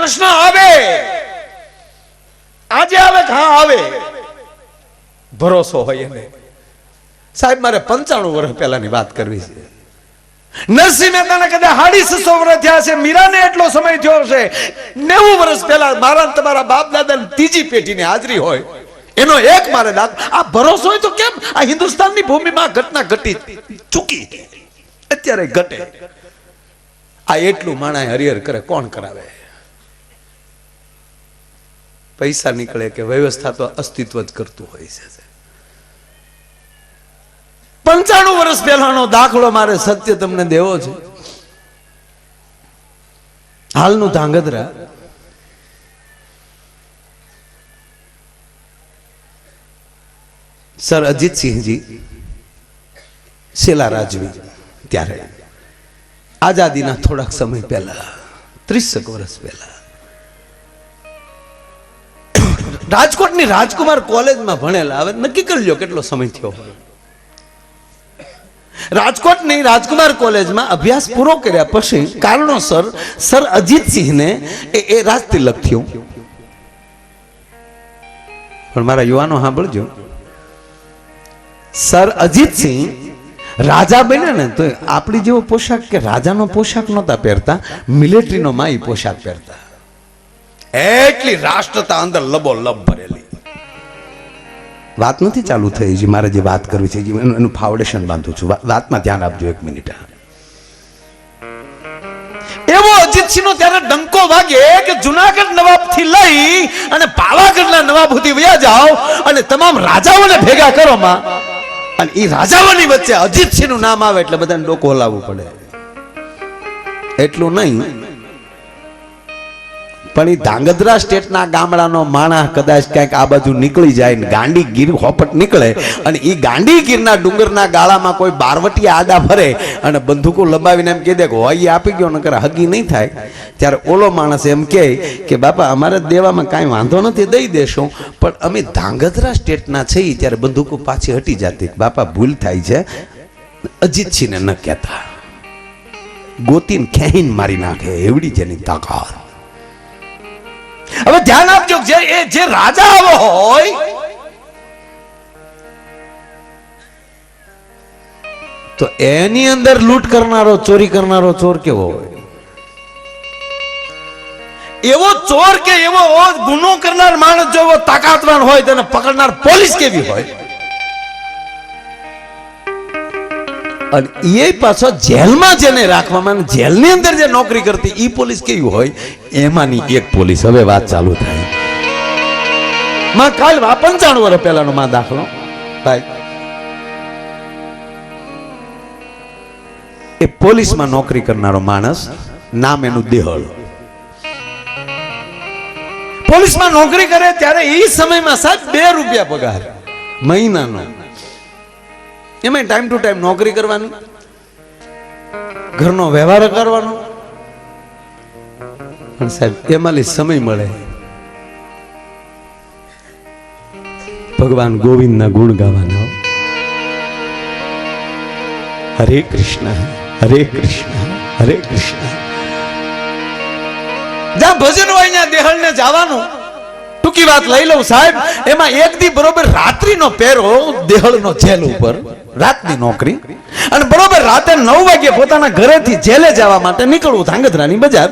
કૃષ્ણ આવે, આજે આવે હા આવે, ભરોસો હોય એને. સાહેબ મારે 95 વર્ષ પહેલાની વાત કરવી છે. નરસિંહ મહેતાને કદાચ 650 વર્ષ થયા છે, મીરાને એટલો સમય થયો છે. 90 વર્ષ પહેલા મારા તમારા બાપ દાદા ત્રીજી પેઢીની હાજરી હોય, એનો એક મારે દાખલો. આ ભરોસો હોય તો કેમ આ હિન્દુસ્તાનની ભૂમિમાં ઘટના ઘટી ચૂકી, અત્યારે ઘટે. આ એટલું માણા હરિહર કરે, કોણ કરાવે? પૈસા નીકળે કે વ્યવસ્થા તો અસ્તિત્વ જ કરતું હોય છે. 95 વર્ષ પહેલાનો દાખલો મારે સત્ય તમને દેવો છે. હાલનું ધાંગધ્રા, સર અજીતસિંહજી શેલા રાજવી, ત્યારે આઝાદીના થોડાક સમય પહેલા 30 વર્ષ પહેલા રાજકોટની રાજકુમાર કોલેજમાં ભણેલા. હવે નક્કી કરી લો કેટલો સમય થયો. રાજકોટની રાજકુમાર કોલેજમાં અભ્યાસ પૂરો કર્યા પછી કારણોસર સર અજીતસિંહને એ રાજતિલક થયું. પણ મારા યુવાનો સાંભળજો, સર અજીતસિંહ રાજા બન્યા ને તો આપણી જેવો પોશાક કે રાજાનો પોશાક નહોતા પહેરતા, મિલિટરીનો માઈ પોશાક પહેરતા. એટલી રાષ્ટ્રતા અંદર લબોલબ ભરેલી. વાત નથી ચાલુ થઈ છે, મારે જે વાત કરવી છે એનું ફાઉન્ડેશન બાંધું છું. વાતમાં ધ્યાન આપજો 1 મિનિટ. એવો અજીતસિંહનો ત્યારે ડંકો વાગે કે જુનાગઢ નવાબ થી લઈ અને પાવાગઢના નવાબ સુધી વયા જાઓ અને તમામ રાજાઓને ભેગા કરો માં, અને એ રાજાઓની વચ્ચે અજીતસિંહનું નામ આવે એટલે બધાને ડોકો હલાવવું પડે. એટલું નહીં પણ એ ધાંગધ્રા સ્ટેટના ગામડાનો માણસ કદાચ ક્યાંક આ બાજુ નીકળી જાય ને ગાંડી ગીર હોપટ નીકળે, અને એ ગાંડી ગીરના ડુંગરના ગાળામાં કોઈ બારવટી આડા ફરે અને બંદૂકો લંબાવીને એમ કહી દે કે હોય આપી ગયો, નકર હગી નહીં થાય. ત્યારે ઓલો માણસ એમ કહે કે બાપા અમારે દેવામાં કાંઈ વાંધો નથી, દઈ દેશું, પણ અમે ધાંગધ્રા સ્ટેટના છીએ. ત્યારે બંદૂકો પાછી હટી જતી. બાપા ભૂલ થાય છે, અજીતસિંહને ન કહેતા, ગોતીને ખેહીને મારી નાખે એવડી જેની તાકાત. હવે ધ્યાન આપજો, જે રાજા આવો હોય તો એની અંદર લૂંટ કરનારો, ચોરી કરનારો ચોર કેવો હોય? એવો ચોર કે એવો ગુનો કરનાર માણસ જો એવો તાકાતવાન હોય તેને પકડનાર પોલીસ કેવી હોય? અને એ પાછો જેલમાં જેને રાખવામાં, જેલની અંદર જે નોકરી કરતી એ પોલીસ કેવી હોય? એમાંની એક પોલીસ. હવે વાત ચાલુ થાય. માં કાલ 95 વર્ષ પહેલાનો માં દાખલો ભાઈ, એ પોલીસમાં નોકરી કરનારો માણસ, નામ એનું દેહળ. પોલીસમાં નોકરી કરે ત્યારે એ સમયમાં સાહેબ 2 રૂપિયા પગાર મહિનાનો. એમાં ટાઈમ ટુ ટાઈમ નોકરી કરવાની, ઘરનો વ્યવહાર કરવાનો, પણ સાહેબ એમાં સમય મળે ભગવાન ગોવિંદના ગુણ ગાવાના. હરે કૃષ્ણ હરે કૃષ્ણ હરે કૃષ્ણ. જ્યાં ભજન હોય ત્યાં દેહળને જવાનું. ટૂંકી વાત લઈ લઉં સાહેબ, એમાં એક દી બરોબર રાત્રિનો પહેરો દેહળનો જેલ ઉપર, રાતની નોકરી, અને બરોબર રાતે 9 વાગે પોતાના ઘરેથી જેલે જવા માટે નીકળવું ધાંગધ્રાની બજાર.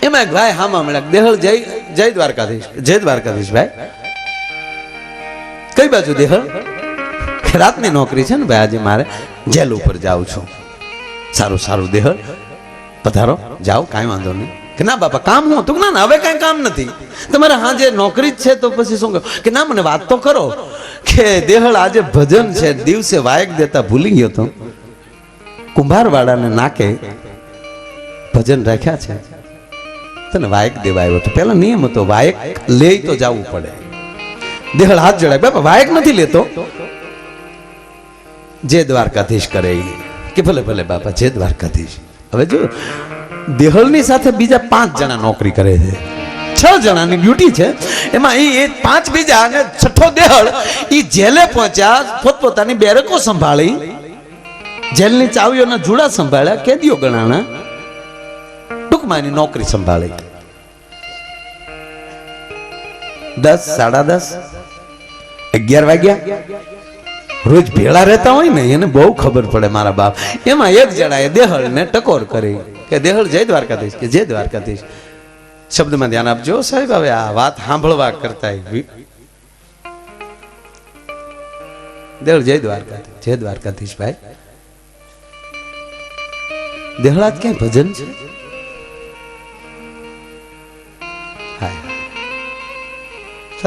એમાં એક ભાઈ હામા મળ્યા, દેહળ જય દ્વારકાધીશ. જય દ્વારકાધીશ ભાઈ. કઈ બાજુ દેહળ? રાતની નોકરી છે ને ભાઈ, આજે મારે જેલ ઉપર જાઉં છું. સારું સારું દેહળ, પધારો, જાઓ, કાંઈ વાંધો નહીં. કે ના બાપા કામ હું તું? ના હવે કઈ કામ નથી, તમારે હા જે નોકરી જ છે. તો પછી શું કહ્યું કે ના મને વાત તો કરો કે દેહળ આજે ભજન છે, દિવસે વાયક દેતા ભૂલી ગયો તો કુંભારવાડાને નાકે ભજન રાખ્યા છે, તને વાયક દેવા આવ્યો. તો પેલા નિયમ હતો વાયક લે તો જવું પડે. દેહળ હાથ જોડાય, બાપા વાયક નથી લેતો, જે દ્વારકાધીશ કરે કે ભલે ભલે બાપા જે દ્વારકાધીશ. હવે જો દેહળની સાથે બીજા 5 જણા નોકરી કરે છે, 6 જણાની ડ્યુટી છે. એમાં એ 5 બીજા અને 6ઠો દેહળ એ જેલે પહોંચ્યા, પોતપોતાની બેરકો સંભાળી, જેલની ચાવીઓના જુડા સંભાળ્યા, કેદીઓ ગણાણા. ટૂંકમાં એની નોકરી સંભાળી. 10, 10:30, 11 વાગ્યા રોજ ભેળા રહેતા હોય ને એને બહુ ખબર પડે મારા બાપ. એમાં એક જણાએ દેહળ ને ટકોર કરી કે દેહળ જય દ્વારકાધીશ, કે જય દ્વારકાધીશ. શબ્દમાં ધ્યાન આપજો સાહેબ. હવે આ વાત સાંભળવા કરતા દેહળ જય દ્વારકાધીશ, જય દ્વારકાધીશ ભાઈ. દેહળાજ ક્યાંય ભજન છે?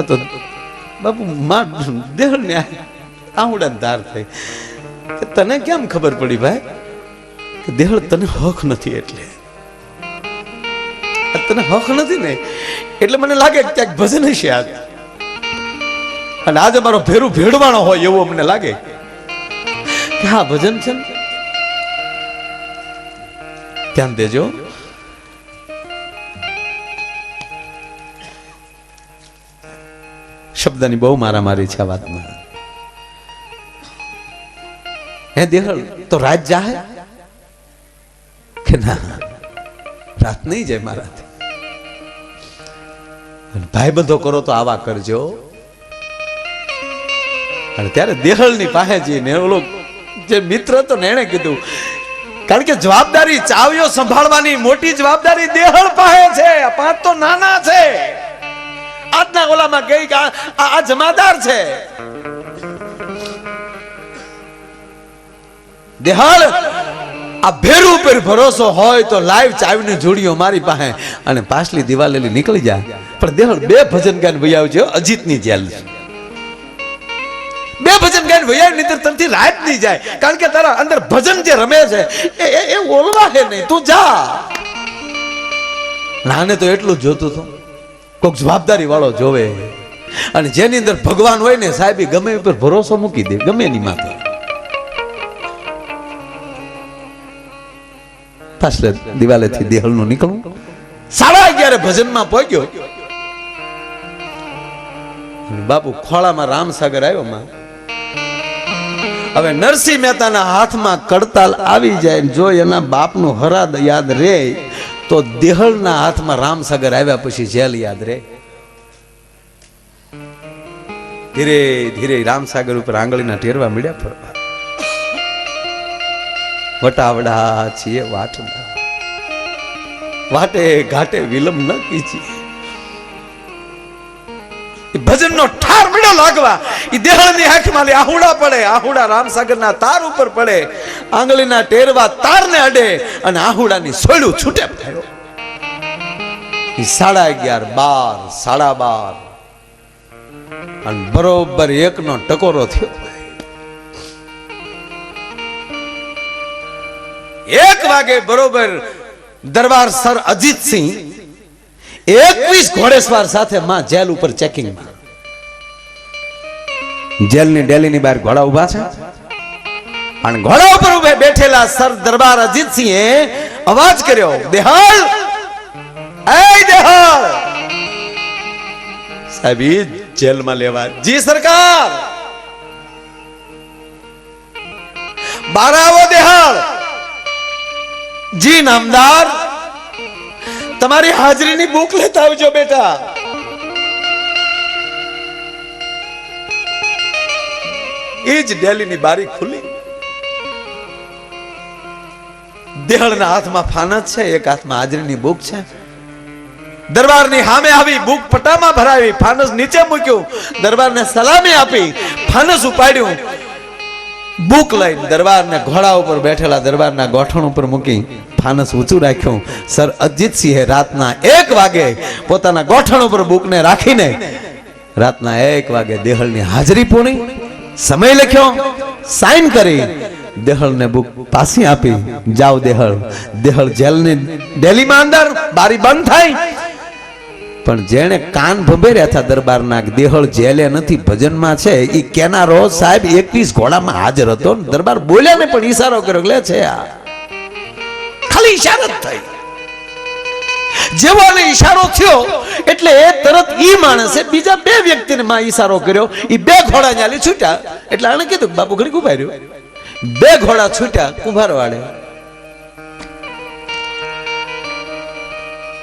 તો બાપુ દેહળ ને આહુડા ધાર થઈ. તને કેમ ખબર પડી ભાઈ કે દેહળ તને હક નથી? એટલે તને હક નથી ને એટલે મને લાગે ક્યાંક ભજન હશે આજ. અને આજે મારો ભેરું ભેડવાનો હોય એવું અમને લાગે કે હા ભજન છે. ધ્યાન દેજો. શબ્દની બહુ મારામારી છે આ વાતમાં. હે દેહળ તો રાત જાહે કે ના? રાત નહીં જાય મારાથી. ભાઈ બંધો કરો તો આવા કરજો. અને ત્યારે દેહળની પાસે જઈને ઓલો જે મિત્ર હતો ને એને કીધું, કારણ કે જવાબદારી ચાવીઓ સંભાળવાની મોટી જવાબદારી દેહળ પાસે છે. આ 5 તો નાના છે. આજના ઓલામાં ગઈ કે આ જમાદાર છે. દેહળ આ ભેરું ઉપર ભરોસો હોય તો લાઈવ ચાવીની જોડીઓ મારી પાસે અને પાછલી દિવાલેલી નીકળી જાય. પણ દેહળ 2 ભજન ગાઈને વૈયાવ છે. અજીતની જેલ 2 ભજન ગાઈને વૈયાવ નીતર તરથી રાત નહીં જાય. કારણ કે તારા અંદર ભજન જે રમે છે એ ઓલવા હે નહીં. તું જા. નાને તો એટલું જ જોતું હતું કોઈક જવાબદારી વાળો જોવે. અને જેની અંદર ભગવાન હોય ને સાહેબ ગમે ઉપર ભરોસો મૂકી દે, ગમે એની માથે. પાછલે દિવાલેથી દેહળનું નીકળવું 11:30 ભજનમાં પહોંચ્યો. બાપુ ખોળામાં રામસાગર આવ્યો માં. હવે નરસિંહ મહેતાના હાથમાં કડતાલ આવી જાય જો એના બાપનું હરાદ યાદ રે તો દેહળના હાથમાં રામસાગર આવ્યા પછી જેલ યાદ રે. ધીરે ધીરે રામસાગર ઉપર આંગળીના ટેરવા મળ્યા ફરવા. વટાવડા છીએ વાટના, વાટે ઘાટે વિલંબ ન કીજીએ. ભજનનો ઠાર મળ્યો લાગવા. એ દેહળની આંખમાં આહુડા પડે. આહુડા રામસાગરના તાર ઉપર પડે. આંગળીના ટેરવા તારને અડે અને આહુડાની સોયડું છૂટે થયો. 11:30, 12, 12:30 અને બરોબર 1 નો ટકોરો થયો. 1 વાગે બરોબર દરબાર સર અજીતસિંહ 21 ઘોડેસવાર સાથે માં જેલ ઉપર ચેકિંગમાં. જેલની ડેલીની બહાર ઘોડા ઉભા છે અને ઘોડા ઉપર ઉભે બેઠેલા સર દરબાર અજીતસિંહે અવાજ કર્યો, દેહળ, એ દેહળ. સાહેબ જેલમાં લેવા. જી સરકાર. બહાર આવો દેહળ. જી નામદાર, તમારી હાજરીની બુક લેતા આવજો બેટા. એ જ ડેલીની બારી ખુલી. દેહળના હાથમાં ફાનસ છે, એક હાથમાં હાજરીની બુક છે. દરબારની સામે આવી બુક પટામાં ભરાવી, ફાનસ નીચે મૂક્યું, દરબારને સલામી આપી, ફાનસ ઉપાડ્યું, બુક લઈને દરબારને ઘોડા ઉપર બેઠેલા દરબારના ગોઠણ ઉપર મૂકી ફાનસ ઊંચું રાખ્યું. સર અજીતસિંહે રાતના 1 વાગે પોતાના ગોઠણ ઉપર બુકને રાખીને રાતના 1 વાગે દેહળની હાજરી પૂરી, સમય લખ્યો, સાઈન કરી દેહળને બુક પાછી આપી. જાઓ દેહળ. દેહળ જેલની ડેલીમાં અંદર, બારી બંધ થઈ. પણ જેણે કાન ભંભેર્યા હતા દરબારના દેહળ જેલે નથી ભજનમાં છે, એ કેનારો સાહેબ 21 ઘોડામાં હાજર હતો. દરબાર બોલ્યા ને પણ ઈશારો કર્યો લે છે આ ખાલી ઈશારો જ થઈ. જેવો ને ઈશારો થયો એટલે એ તરત ઈ માણસે બીજા 2 વ્યક્તિને માં ઈશારો કર્યો. એ 2 ઘોડા ન્યાલી છૂટ્યા. એટલે આને કીધું બાપુ ઘડી ઉભા રહ્યો. 2 ઘોડા છૂટ્યા કુંભાર વાળે.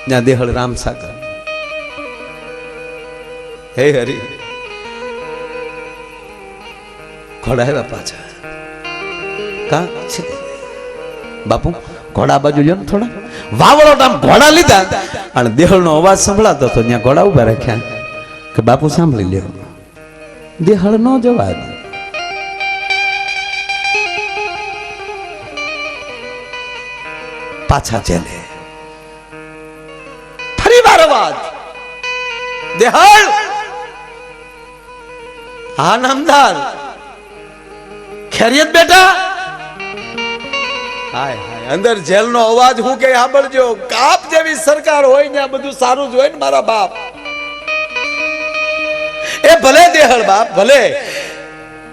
ત્યાં દેહળ રામસાગર. હે હરી ઘોડા આવ્યા પાછા. કા છે બાપુ ઘોડા બાજુ લ્યો ને થોડા. વાવડો આમ ઘોડા લીધા અને દેહળનો અવાજ સંભળાતો હતો. ત્યાં ઘોડા ઉભા રાખ્યા કે બાપુ સાંભળી લ્યો. દેહળ નો જવા દે. પાછા જેલે ફરી વાર અવાજ. દેહળ હા નામદાર ખેરિયત બેટા. હાય હાય અંદર જેલનો અવાજ હું કે સાંભળજો. કાપ જેવી સરકાર હોય ને આ બધું સારું જ હોય ને મારા બાપ. એ ભલે દેહળ બાપ ભલે.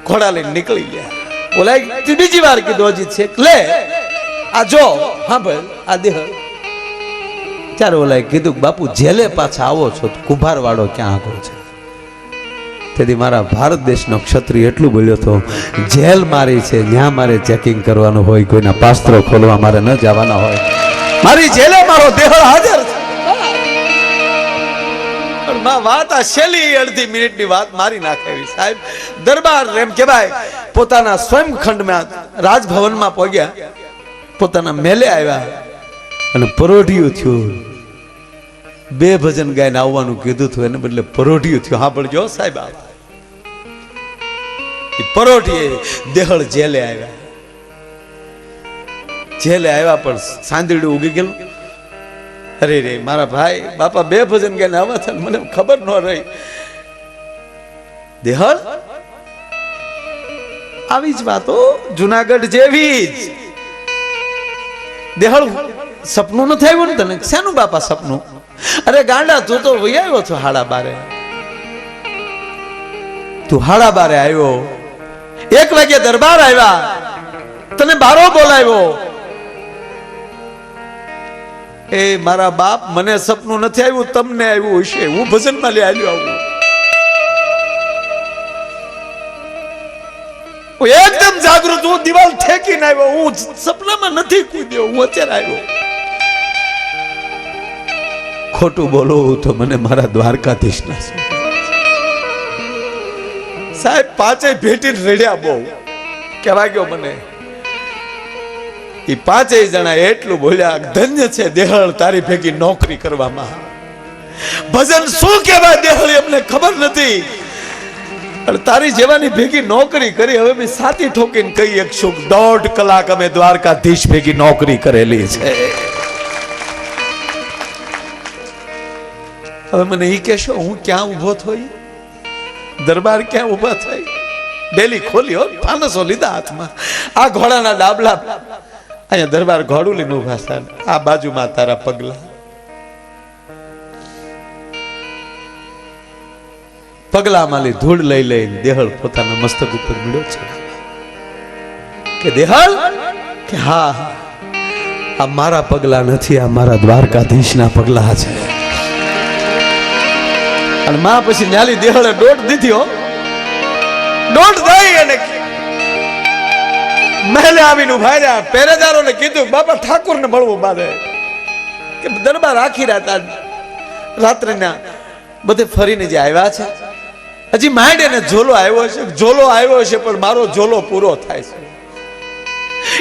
ઘોડા લઈને નીકળી ગયા. બોલાય બીજી વાર કીધું હજી છે લે આ જો હા ભાઈ આ દેહળ. ત્યારે ઓલાએ કીધું બાપુ જેલે પાછા આવો છો તો કુંભાર વાળો ક્યાં આગળ છે. તેથી મારા ભારત દેશનો ક્ષત્રિય એટલું બોલ્યો હતો જેલ મારી છે ત્યાં મારે ચેકિંગ કરવાનું હોય, કોઈના પાસ્ત્રો ખોલવા મારે ન જવાના હોય. મારી જેલે મારો દેહળ હાજર છે. પણ માં વાત આ છેલ્લી અડધી મિનિટની વાત મારી નાખેવી સાહેબ. દરબાર એમ કહેવાય પોતાના સ્વયંખંડમાં રાજભવનમાં પહોંચ્યા. પોતાના મેલે આવ્યા અને પરોઢિયું થયું. બે ભજન ગાઈને આવવાનું કીધું હતું એને બદલે પરોઢિયું થયું. હા પણ જો સાહેબ પરોઢીએ દેહળ જેલે આવ્યા. જેલે આવ્યા પણ સાંદરડું ઉગી ગયેલું. અરે રે મારા ભાઈ બાપા બે ભજન ગાઈને આવ્યા છે મને ખબર ન રહી. દેહળ આવી જ વાતો જુનાગઢ જેવી જ. દેહળ સપનું નથી આવ્યું ને તને? શેનું બાપા સપનું? અરે ગાંડા તું તો વહી આવ્યો છો 12:30. તું 12:30 આવ્યો. 1 વાગે દરબાર આવ્યા તને બારો બોલાવ્યો. એ મારા બાપ મને સપનું નથી આવ્યું તમને આવ્યું હશે. હું ભજનમાં લઈ આવ્યો આવું. હું એકદમ જાગૃત. હું દિવાલ ઠેકીને આવ્યો. હું સપનામાં નથી કૂદ્યો. હું અત્યારે આવ્યો. ખોટું બોલું તો મને મારા દ્વારકાધીશ ના સાહેબ પાંચેય ભેટીને રડ્યા. બહુ કહેવા ગયો મને. એ પાંચેય જણા એટલું બોલ્યા ધન્ય છે દેહળ તારી ભેગી નોકરી કરવામાં. ભજન શું કહેવાય દેહળ એમને ખબર નથી. તારી જેવાની ભેગી નોકરી કરી. હવે મેં સાથી ઠોકીને કહી શકશું 1.5 કલાક અમે દ્વારકાધીશ ભેગી નોકરી કરેલી છે. હવે મને ઈ કહેશો હું ક્યાં ઉભો થઈ? દરબાર ક્યાં ઉભા થઈ? ડેલી ખોલ્યો ફાનસો લીધા હાથમાં. આ ઘોડાના ડાબલા અહીંયા દરબાર ઘોડું લઈને ઉભા છે. આ બાજુમાં તારા પગલા. પગલામાં લઈ ધૂળ લઈ લઈને દેહળ પોતાના મસ્તક ઉપર મળ્યો છે કે દેહળ કે હા આ મારા પગલા નથી, આ મારા દ્વારકાધીશના પગલા છે. અને માં પછી ન્યાલી દેહળે દોઢ દીધી હો. દોઢ દઈ અને મહેલે આવીને ઉભા રહ્યા. પહેરેદારોને કીધું બાપા ઠાકોરને મળવું બારે કે દરબાર આખી રાત્રિના બધે ફરીને જે આવ્યા છે. હજી માંડ એને ઝોલો આવ્યો છે. ઝોલો આવ્યો છે પણ મારો ઝોલો પૂરો થાય છે.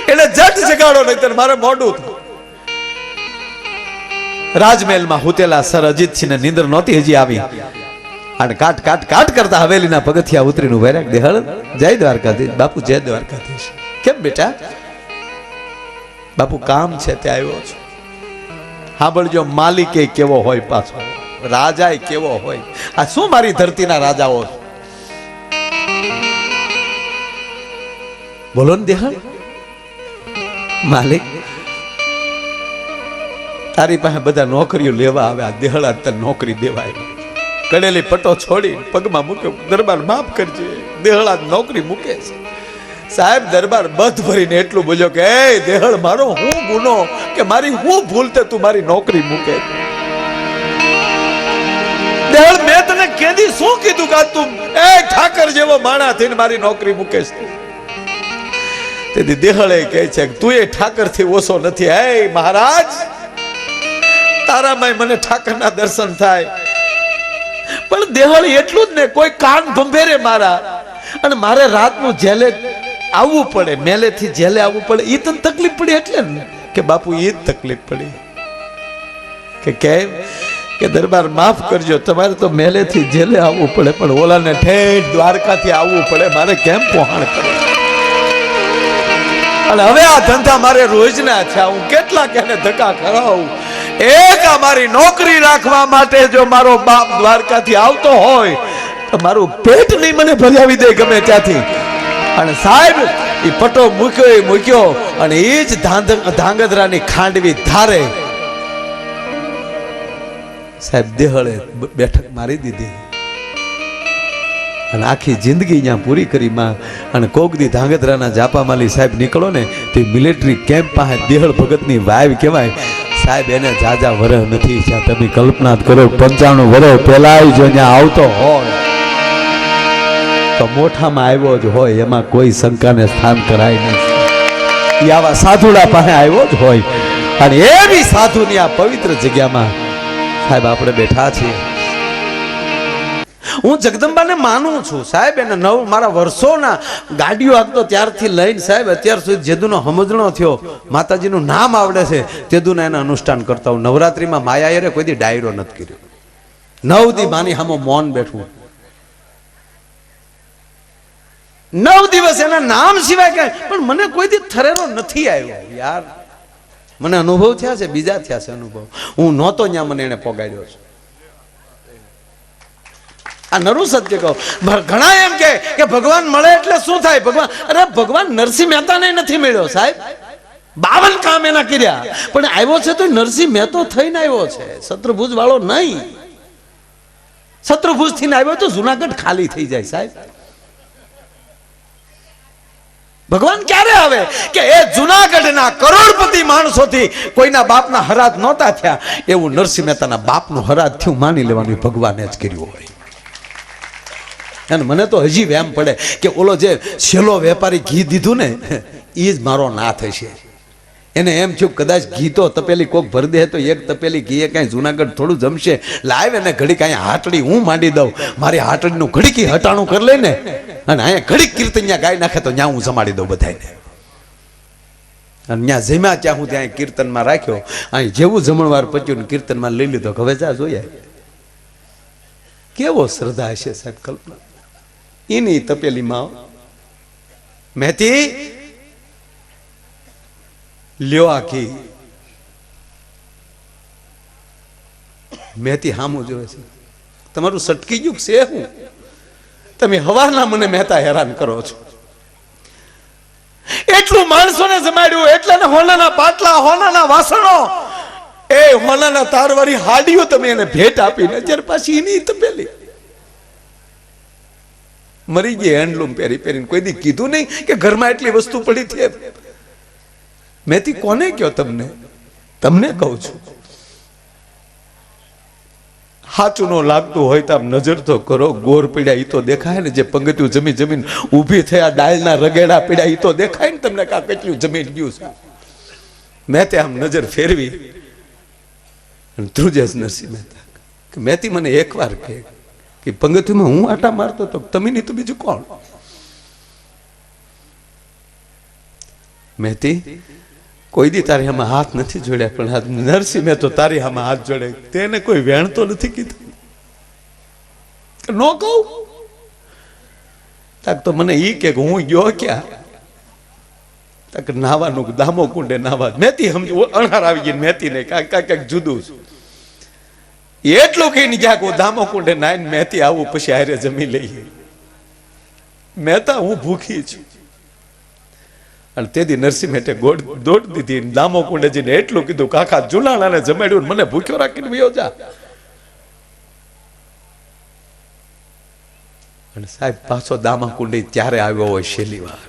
એટલે જટ જગાડો નહીં મારે મોડું થાય. રાજમહેલમાં હુતેલા સર અજીતસિંહ ને નીંદર નહોતી હજી આવી. અને કાટ કાટ કાટ કરતા હવેલીના પગથિયા ઉતરીને ઉભા રહ્યા. દેહળ જય દ્વારકાધીશ. બાપુ જય દ્વારકાધીશ. કેમ બેટા? બાપુ કામ છે તે આવ્યો છું. સાંભળજો માલિકે કેવો હોય પાછો રાજા કેવો હોય. આ શું મારી ધરતીના રાજાઓ બોલો ને દેહળ. માલિક તારી પાસે બધા નોકરીઓ લેવા આવે. આ દેહળા તને નોકરી દેવાય. કડેલી પટો છોડી પગમાં મૂકે. દરબાર માફ કરજે. દેહળા નોકરી મૂકે છે. સાહેબ દરબાર બધ ભરીને એટલું બોલ્યો કે એ દેહળ મારો હું ગુનો કે મારી હું ભૂલ તે તું મારી નોકરી મૂકે? દેહળ મેં તને કેદી શું કીધું કે તું એ ઠાકર જેવો માણા થઈને મારી નોકરી મૂકે છે? તેથી દેહળે કહે છે તું એ ઠાકર થી ઓછો નથી. હે મહારાજ તારામાં મને ઠાકરના દર્શન થાય, પણ દેહળ એટલું જ ને, કોઈ કાન ભંભેરે મારા, અને મારે રાતનું જેલે આવવું પડે, મેલેથી જેલે આવવું પડે. એ તને તકલીફ પડી એટલે ને કે બાપુ એ જ તકલીફ પડી કે કેમ કે દરબાર માફ કરજો, તમારે તો મેલેથી જેલે આવવું પડે, પણ ઓલાને ઠેઠ દ્વારકાથી આવવું પડે, મારે કેમ પહોંચ કરે. અને હવે આ ધંધા મારે રોજના છે, હું કેટલા કેને ધક્કા કરાવું. એક અમારી નોકરી રાખવા માટે જો મારો બાપ દ્વારકાથી આવતો હોય તો મારું પેટ નહીં મને ભરાવી દે ગમે ત્યાંથી. અને સાહેબ એ પટો મૂક્યો અને એ જ ધાંગધ્રાની ખાંડવી ધારે સાહેબ દેહળે બેઠક મારી દીધી અને આખી જિંદગી ત્યાં પૂરી કરી માં. અને કોકદી ધાંગધ્રાના જાપામાલી સાહેબ નીકળો ને તો મિલિટરી કેમ્પ પાસે દેહળ ભગતની વાવ કહેવાય સાહેબ, એને જાજા વરહ નથી. તમે કલ્પના કરો 95 વર્ષ પહેલા જો ત્યાં આવતો હોય તો મોઠામાં આવ્યો જ હોય, એમાં કોઈ શંકાને સ્થાન કરાય નહીં. એ આવા સાધુડા પાસે આવ્યો જ હોય, અને એવી સાધુની આ પવિત્ર જગ્યામાં સાહેબ આપણે બેઠા છીએ. હું જગદંબાને માનું છું સાહેબ, એને મારા વર્ષોના ગાડીઓ આપતો ત્યારથી લઈને સાહેબ અત્યાર સુધી જેદુનો સમજણો થયો, માતાજીનું નામ આવડે છે તેદુના એના અનુષ્ઠાન કરતા હું. નવરાત્રિમાં માયાએ કોઈ દી ડાયરો નથી કર્યો, 9 દી માની સામે મૌન બેઠું, 9 દિવસ એના નામ સિવાય કઈ, પણ મને કોઈ દી થરેરો નથી આવ્યો યાર. મને અનુભવ થયા છે, બીજા થયા છે અનુભવ, હું નહોતો ત્યાં મને એને પોગાડ્યો છે. આ નરું સત્ય કહું. ઘણા એમ કે ભગવાન મળે એટલે શું થાય ભગવાન, અરે ભગવાન નરસિંહ મહેતાને નથી મળ્યો સાહેબ, 52 કામ એના કર્યા, પણ આવ્યો છે તો નરસિંહ મહેતો થઈને આવ્યો છે, શત્રુભુજ વાળો નહીં. શત્રુભુજ થઈને આવ્યો તો જુનાગઢ ખાલી થઈ જાય સાહેબ. ભગવાન ક્યારે આવે કે એ જુનાગઢના કરોડપતિ માણસોથી કોઈના બાપના હરાજ નહોતા થયા, એવું નરસિંહ મહેતાના બાપનું હરાજ થયું માની લેવાનું ભગવાને જ કર્યું હોય. અને મને તો હજી વેમ પડે કે ઓલો જે છેલ્લો વેપારી ઘી દીધું ને એ જ મારો ના થશે. એને એમ થયું કદાચ ઘી તો તપેલી કોક ભરી દે તો એક તપેલી ઘી કાંઈ જુનાગઢ થોડું જમશે, લાવ એને ઘડી કાંઈ હાટડી હું માંડી દઉં, મારી હાટડીનું ઘડીકી હટાણું કરી લઈને અને અહીંયા ઘડીક કીર્તન ગાઈ નાખે તો ત્યાં હું જમાડી દઉં બધાને. અને ત્યાં જમ્યા ત્યાં હું ત્યાં કીર્તનમાં રાખ્યો, અહીં જેવું જમણવાર પચ્યું ને કીર્તનમાં લઈ લીધો. હવે જા જોઈએ કેવો શ્રદ્ધા હશે સાહેબ, કલ્પના. એની તપેલીમાં મહેતી લ્યો આખી, મહેતી હામું જોવે છે, તમારું સટકી ગયું છે હું, તમે હવારના મને મહેતા હેરાન કરો છો. એટલું માણસોને જમાડ્યું, એટલે હોનાના પાટલા, હોનાના વાસણો, એ હોનાના તારવાળી હાડીઓ તમે એને ભેટ આપીને અત્યારે પાછી એની તપેલી મરી ગઈ. હેન્ડલૂમ પહેરી પહેરીને કોઈ દી કીધું નહીં કે ઘરમાં એટલી વસ્તુ પડી છે. મેથી કોને કયો તમને કહું છું. સાચું નો લાગતું હોય તો આમ નજર તો કરો, ગોર પીડ્યા એ તો દેખાય ને, જે પંગતિયું જમીન ઊભી થયા ડાળના રગેડા પીડ્યા એ તો દેખાય ને તમને, કા કેટલું જમીન ગયું છે. મેં તે આમ નજર ફેરવી અને ધ્રુજેશ નરસિંહ મહેતા કે મેથી મને એકવાર કે પંગતિયુંમાં હું આટા મારતો તો તમે નહીં તો બીજું કોણ. મેથી કોઈ દી તારી આમાં હાથ નથી જોડ્યા, પણ આ નરસિંહ મહેતો તારી આમાં હાથ જોડે, તેને કોઈ વેણ તો નથી કીધું. નો કહું તાક તો મને ઈ કે હું ગયો ક્યાં, તાક નાવાનું દામો કુંડે નાવા. મેથી સમજ અણાર આવી ગઈ મેથી ને કાંઈક જુદું છે એટલું કહીને જ્યાં હું દામો કુંડે નાઈને મેથી આવું પછી હારે જમી લઈએ. મહેતા હું ભૂખી છું. અને તેથી નરસિંહ મહેતે દોડ દીધી, દામો કુંડે જઈને એટલું કીધું કાકા જુલાણાને જમાડ્યું, મને ભૂખ્યો રાખીને વયો જા. અને સાહેબ પાછો દામા કુંડે ત્યારે આવ્યો હોય છેલ્લી વાર.